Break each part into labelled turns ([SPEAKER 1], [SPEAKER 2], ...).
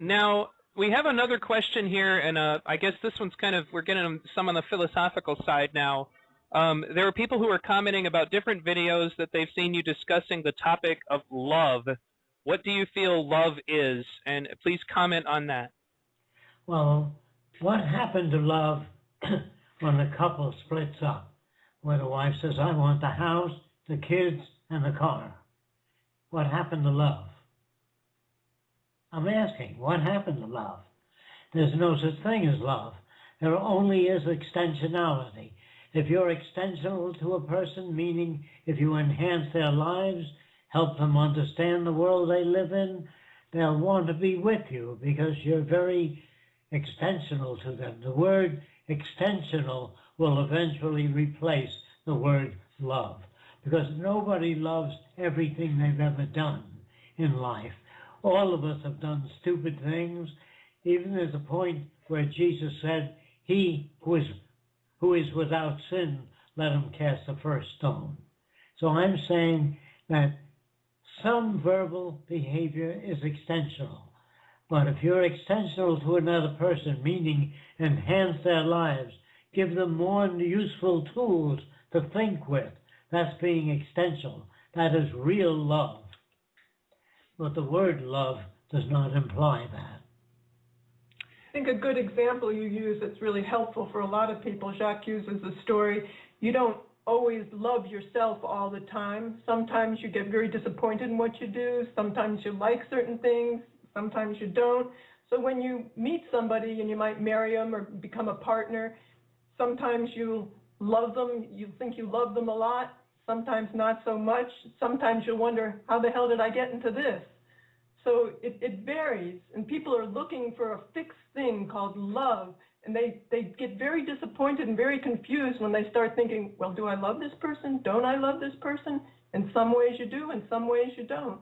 [SPEAKER 1] Now, we have another question here, and I guess this one's kind of, we're getting some on the philosophical side now. There are people who are commenting about different videos that they've seen you discussing the topic of love. What do you feel love is? And please comment on that.
[SPEAKER 2] Well, what happened to love when a couple splits up? Where the wife says, I want the house, the kids, and the car. What happened to love? I'm asking, what happened to love? There's no such thing as love. There only is extensionality. If you're extensional to a person, meaning if you enhance their lives, help them understand the world they live in, they'll want to be with you because you're very extensional to them. The word extensional will eventually replace the word love because nobody loves everything they've ever done in life. All of us have done stupid things. Even there's a point where Jesus said, he who is without sin, let him cast the first stone. So I'm saying that some verbal behavior is extensional. But if you're extensional to another person, meaning enhance their lives, give them more useful tools to think with, that's being extensional. That is real love. But the word love does not imply that.
[SPEAKER 3] I think a good example you use that's really helpful for a lot of people, Jacque uses the story, you don't always love yourself all the time. Sometimes you get very disappointed in what you do. Sometimes you like certain things. Sometimes you don't. So when you meet somebody and you might marry them or become a partner, sometimes you love them, you think you love them a lot, sometimes not so much. Sometimes you'll wonder, how the hell did I get into this? So it varies, and people are looking for a fixed thing called love, and they get very disappointed and very confused when they start thinking, well, do I love this person? Don't I love this person? In some ways you do, in some ways you don't.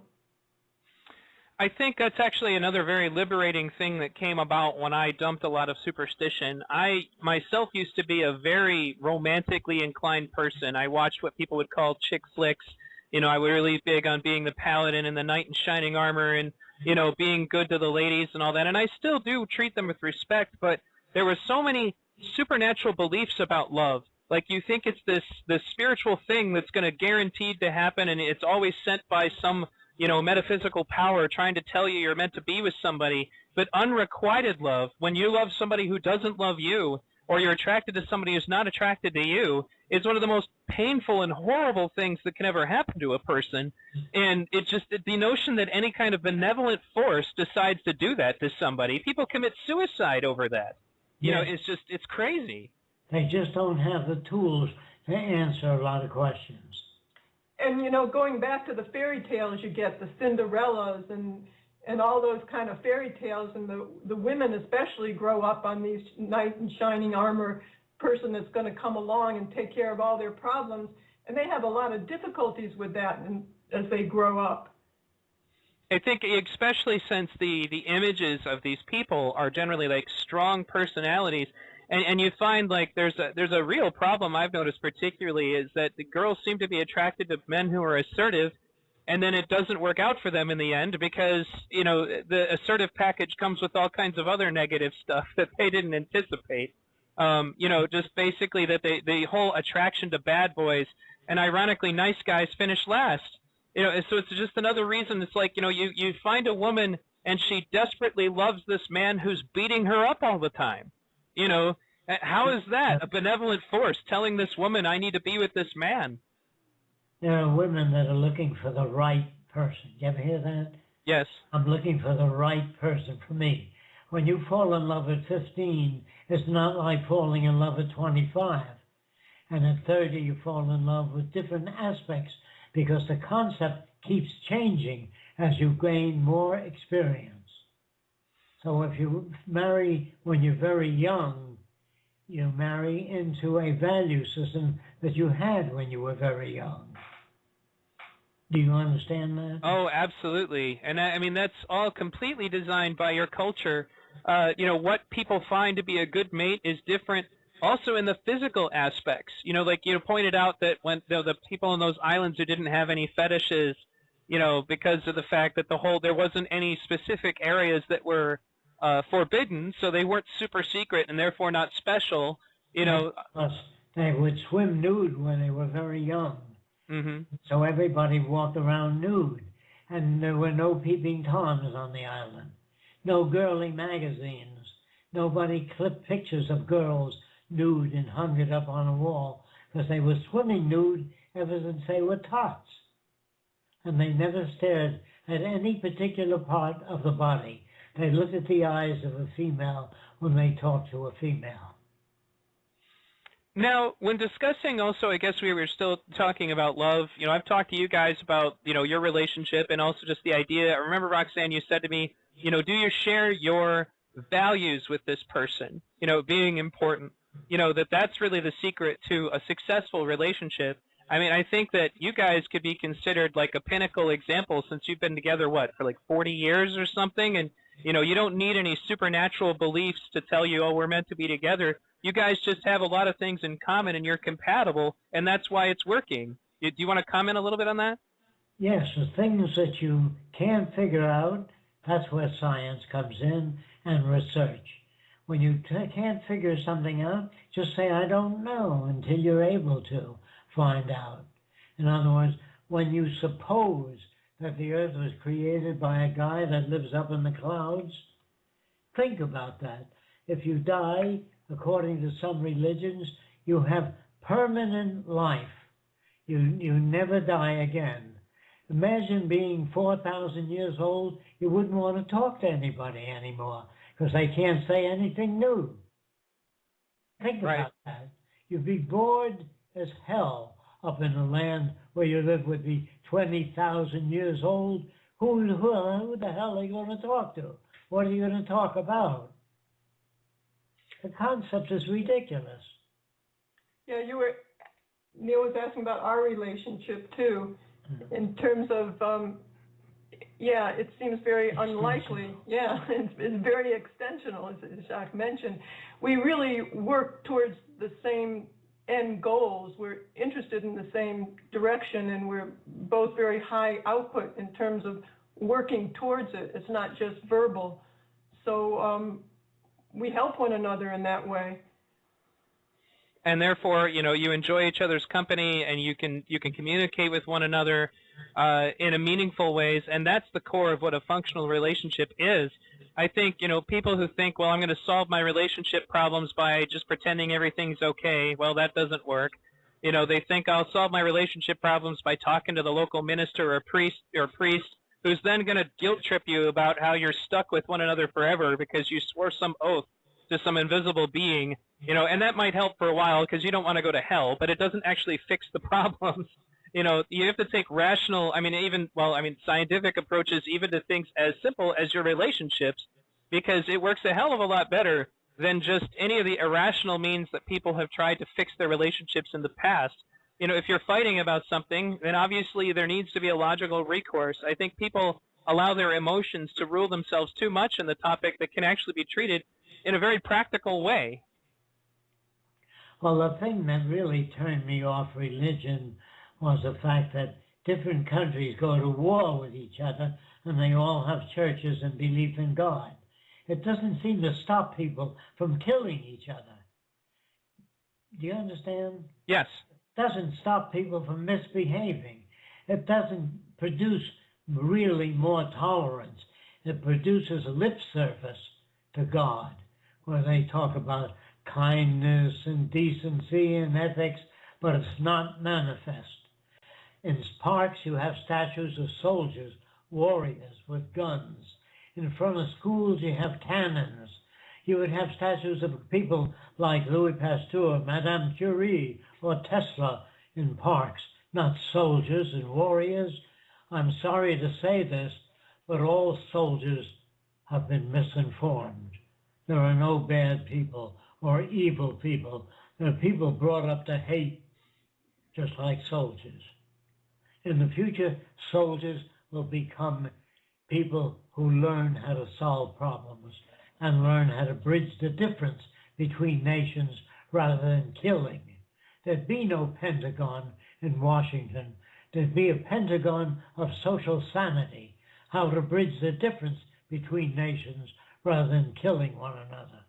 [SPEAKER 1] I think that's actually another very liberating thing that came about when I dumped a lot of superstition. I myself used to be a very romantically inclined person. I watched what people would call chick flicks. You know, I was really big on being the paladin and the knight in shining armor and, you know, being good to the ladies and all that. And I still do treat them with respect, but there were so many supernatural beliefs about love. Like you think it's this spiritual thing that's going to guaranteed to happen, and it's always sent by some, you know, metaphysical power trying to tell you you're meant to be with somebody. But unrequited love, when you love somebody who doesn't love you, or you're attracted to somebody who's not attracted to you, is one of the most painful and horrible things that can ever happen to a person. And it just, the notion that any kind of benevolent force decides to do that to somebody, people commit suicide over that. You know, it's just, it's crazy.
[SPEAKER 2] They just don't have the tools to answer a lot of questions.
[SPEAKER 3] And, you know, going back to the fairy tales you get, the Cinderellas and all those kind of fairy tales, and the women especially grow up on these knight in shining armor person that's going to come along and take care of all their problems, and they have a lot of difficulties with that as they grow up.
[SPEAKER 1] I think especially since the images of these people are generally like strong personalities, and you find like there's a real problem I've noticed particularly is that the girls seem to be attracted to men who are assertive, and then it doesn't work out for them in the end because, you know, the assertive package comes with all kinds of other negative stuff that they didn't anticipate. You know, just basically that the whole attraction to bad boys, and ironically nice guys finish last. You know, so it's just another reason. It's like, you know, you find a woman and she desperately loves this man who's beating her up all the time. You know, how is that a benevolent force telling this woman, I need to be with this man?
[SPEAKER 2] There are women that are looking for the right person. You ever hear that?
[SPEAKER 1] Yes.
[SPEAKER 2] I'm looking for the right person for me. When you fall in love at 15, it's not like falling in love at 25. And at 30, you fall in love with different aspects because the concept keeps changing as you gain more experience. So if you marry when you're very young, you marry into a value system that you had when you were very young. Do you understand that?
[SPEAKER 1] Oh, absolutely. And I mean, that's all completely designed by your culture. You know, what people find to be a good mate is different also in the physical aspects. You know, like you pointed out that when the people in those islands who didn't have any fetishes, you know, because of the fact that there wasn't any specific areas that were forbidden, so they weren't super secret and therefore not special. You know.
[SPEAKER 2] Plus, they would swim nude when they were very young.
[SPEAKER 1] Mm-hmm.
[SPEAKER 2] So everybody walked around nude. And there were no peeping Toms on the island. No girly magazines. Nobody clipped pictures of girls nude and hung it up on a wall, because they were swimming nude ever since they were tots. And they never stared at any particular part of the body. They looked at the eyes of a female when they talked to a female.
[SPEAKER 1] Now, when discussing also, I guess we were still talking about love. You know, I've talked to you guys about, you know, your relationship and also just the idea. I remember, Roxanne, you said to me, you know, do you share your values with this person? You know, being important. You know, that's really the secret to a successful relationship. I mean, I think that you guys could be considered like a pinnacle example since you've been together, what, for like 40 years or something? And, you know, you don't need any supernatural beliefs to tell you, oh, we're meant to be together. You guys just have a lot of things in common and you're compatible, and that's why it's working. Do you want to comment a little bit on that?
[SPEAKER 2] Yes, the things that you can't figure out, that's where science comes in and research. When you can't figure something out, just say, I don't know, until you're able to find out. In other words, when you suppose that the earth was created by a guy that lives up in the clouds, think about that. If you die, according to some religions, you have permanent life. You never die again. Imagine being 4,000 years old, you wouldn't want to talk to anybody anymore because they can't say anything new. Think about that. You'd be bored as hell up in a land where you live would be 20,000 years old. Who the hell are you going to talk to? What are you going to talk about? The concept is ridiculous.
[SPEAKER 3] Yeah, Neil was asking about our relationship too, in terms of, it seems very unlikely. Yeah, it's very extensional, as Jacque mentioned. We really work towards the same end goals. We're interested in the same direction, and we're both very high output in terms of working towards it. It's not just verbal. So we help one another in that way.
[SPEAKER 1] And therefore, you know, you enjoy each other's company, and you can communicate with one another in a meaningful ways, and that's the core of what a functional relationship is. I think, you know, people who think, well, I'm going to solve my relationship problems by just pretending everything's okay, well, that doesn't work. You know, they think I'll solve my relationship problems by talking to the local minister or priest who's then going to guilt trip you about how you're stuck with one another forever because you swore some oath to some invisible being, you know, and that might help for a while because you don't want to go to hell, but it doesn't actually fix the problems. You know, you have to take rational, scientific approaches even to things as simple as your relationships, because it works a hell of a lot better than just any of the irrational means that people have tried to fix their relationships in the past. You know, if you're fighting about something, then obviously there needs to be a logical recourse. I think people allow their emotions to rule themselves too much in the topic that can actually be treated in a very practical way.
[SPEAKER 2] Well, the thing that really turned me off religion was the fact that different countries go to war with each other and they all have churches and belief in God. It doesn't seem to stop people from killing each other. Do you understand?
[SPEAKER 1] Yes.
[SPEAKER 2] It doesn't stop people from misbehaving. It doesn't produce really more tolerance. It produces lip service to God, where they talk about kindness and decency and ethics, but it's not manifest. In parks, you have statues of soldiers, warriors with guns. In front of schools, you have cannons. You would have statues of people like Louis Pasteur, Madame Curie, or Tesla in parks, not soldiers and warriors. I'm sorry to say this, but all soldiers have been misinformed. There are no bad people or evil people. There are people brought up to hate, just like soldiers. In the future, soldiers will become people who learn how to solve problems and learn how to bridge the difference between nations rather than killing. There'd be no Pentagon in Washington. There'd be a Pentagon of social sanity, how to bridge the difference between nations rather than killing one another.